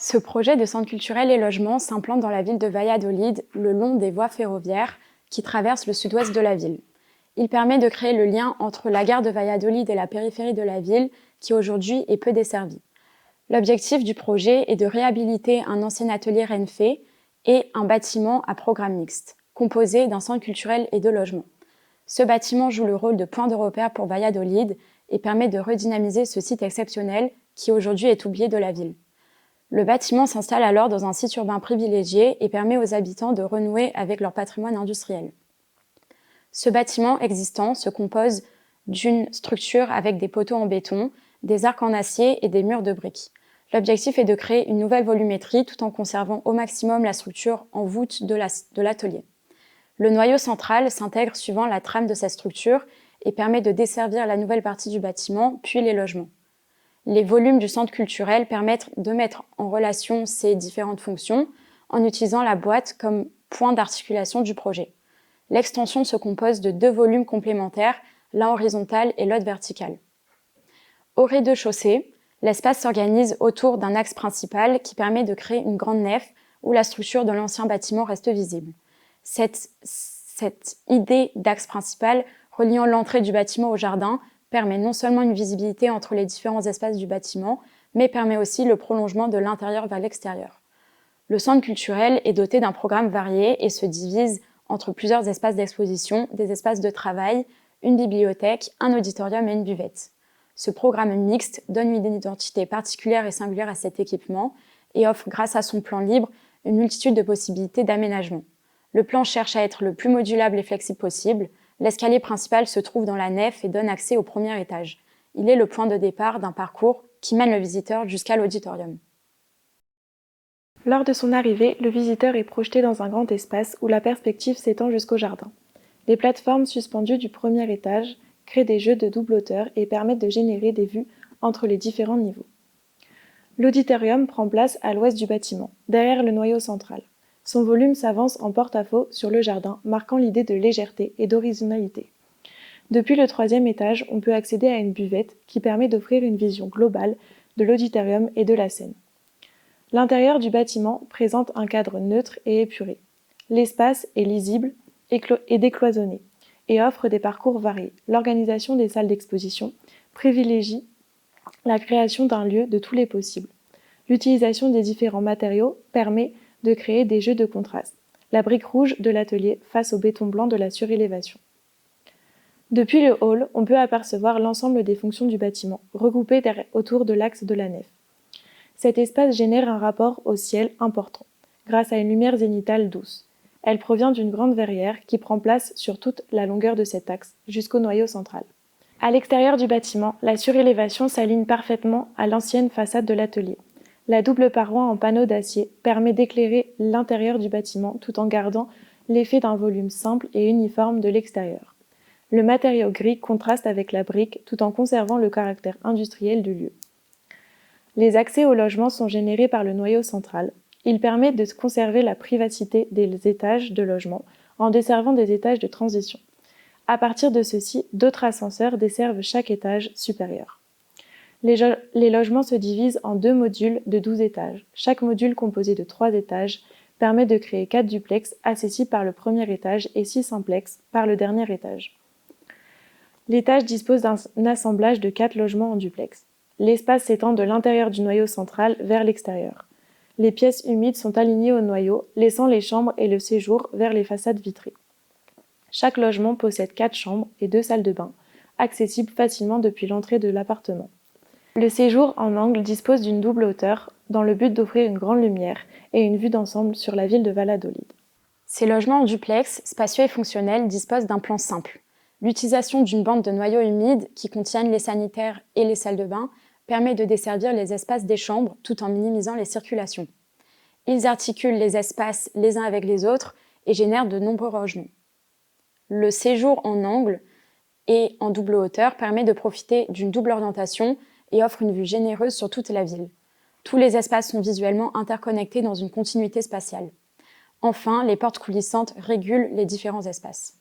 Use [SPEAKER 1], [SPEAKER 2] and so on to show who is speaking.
[SPEAKER 1] Ce projet de centre culturel et logement s'implante dans la ville de Valladolid, le long des voies ferroviaires qui traversent le sud-ouest de la ville. Il permet de créer le lien entre la gare de Valladolid et la périphérie de la ville, qui aujourd'hui est peu desservie. L'objectif du projet est de réhabiliter un ancien atelier Renfe et un bâtiment à programme mixte, composé d'un centre culturel et de logements. Ce bâtiment joue le rôle de point de repère pour Valladolid et permet de redynamiser ce site exceptionnel qui aujourd'hui est oublié de la ville. Le bâtiment s'installe alors dans un site urbain privilégié et permet aux habitants de renouer avec leur patrimoine industriel. Ce bâtiment existant se compose d'une structure avec des poteaux en béton, des arcs en acier et des murs de briques. L'objectif est de créer une nouvelle volumétrie tout en conservant au maximum la structure en voûte de l'atelier. Le noyau central s'intègre suivant la trame de cette structure et permet de desservir la nouvelle partie du bâtiment, puis les logements. Les volumes du centre culturel permettent de mettre en relation ces différentes fonctions en utilisant la boîte comme point d'articulation du projet. L'extension se compose de 2 volumes complémentaires, l'un horizontal et l'autre vertical. Au rez-de-chaussée, l'espace s'organise autour d'un axe principal qui permet de créer une grande nef où la structure de l'ancien bâtiment reste visible. Cette idée d'axe principal reliant l'entrée du bâtiment au jardin permet non seulement une visibilité entre les différents espaces du bâtiment, mais permet aussi le prolongement de l'intérieur vers l'extérieur. Le centre culturel est doté d'un programme varié et se divise entre plusieurs espaces d'exposition, des espaces de travail, une bibliothèque, un auditorium et une buvette. Ce programme mixte donne une identité particulière et singulière à cet équipement et offre, grâce à son plan libre, une multitude de possibilités d'aménagement. Le plan cherche à être le plus modulable et flexible possible. L'escalier principal se trouve dans la nef et donne accès au premier étage. Il est le point de départ d'un parcours qui mène le visiteur jusqu'à l'auditorium.
[SPEAKER 2] Lors de son arrivée, le visiteur est projeté dans un grand espace où la perspective s'étend jusqu'au jardin. Les plateformes suspendues du premier étage créent des jeux de double hauteur et permettent de générer des vues entre les différents niveaux. L'auditorium prend place à l'ouest du bâtiment, derrière le noyau central. Son volume s'avance en porte-à-faux sur le jardin, marquant l'idée de légèreté et d'horizontalité. Depuis le 3e étage, on peut accéder à une buvette qui permet d'offrir une vision globale de l'auditorium et de la scène. L'intérieur du bâtiment présente un cadre neutre et épuré. L'espace est lisible et décloisonné et offre des parcours variés. L'organisation des salles d'exposition privilégie la création d'un lieu de tous les possibles. L'utilisation des différents matériaux permet de créer des jeux de contraste. La brique rouge de l'atelier face au béton blanc de la surélévation. Depuis le hall, on peut apercevoir l'ensemble des fonctions du bâtiment, regroupées autour de l'axe de la nef. Cet espace génère un rapport au ciel important, grâce à une lumière zénitale douce. Elle provient d'une grande verrière qui prend place sur toute la longueur de cet axe, jusqu'au noyau central. À l'extérieur du bâtiment, la surélévation s'aligne parfaitement à l'ancienne façade de l'atelier. La double paroi en panneaux d'acier permet d'éclairer l'intérieur du bâtiment tout en gardant l'effet d'un volume simple et uniforme de l'extérieur. Le matériau gris contraste avec la brique tout en conservant le caractère industriel du lieu. Les accès au logement sont générés par le noyau central. Il permet de conserver la privacité des étages de logement en desservant des étages de transition. À partir de ceux-ci, d'autres ascenseurs desservent chaque étage supérieur. Les logements se divisent en 2 modules de 12 étages. Chaque module composé de 3 étages permet de créer 4 duplex accessibles par le premier étage et 6 simplex par le dernier étage. L'étage dispose d'un assemblage de 4 logements en duplex. L'espace s'étend de l'intérieur du noyau central vers l'extérieur. Les pièces humides sont alignées au noyau, laissant les chambres et le séjour vers les façades vitrées. Chaque logement possède 4 chambres et 2 salles de bain, accessibles facilement depuis l'entrée de l'appartement. Le séjour en angle dispose d'une double hauteur dans le but d'offrir une grande lumière et une vue d'ensemble sur la ville de Valladolid.
[SPEAKER 1] Ces logements en duplex, spacieux et fonctionnels, disposent d'un plan simple. L'utilisation d'une bande de noyaux humides qui contiennent les sanitaires et les salles de bain permet de desservir les espaces des chambres tout en minimisant les circulations. Ils articulent les espaces les uns avec les autres et génèrent de nombreux logements. Le séjour en angle et en double hauteur permet de profiter d'une double orientation et offre une vue généreuse sur toute la ville. Tous les espaces sont visuellement interconnectés dans une continuité spatiale. Enfin, les portes coulissantes régulent les différents espaces.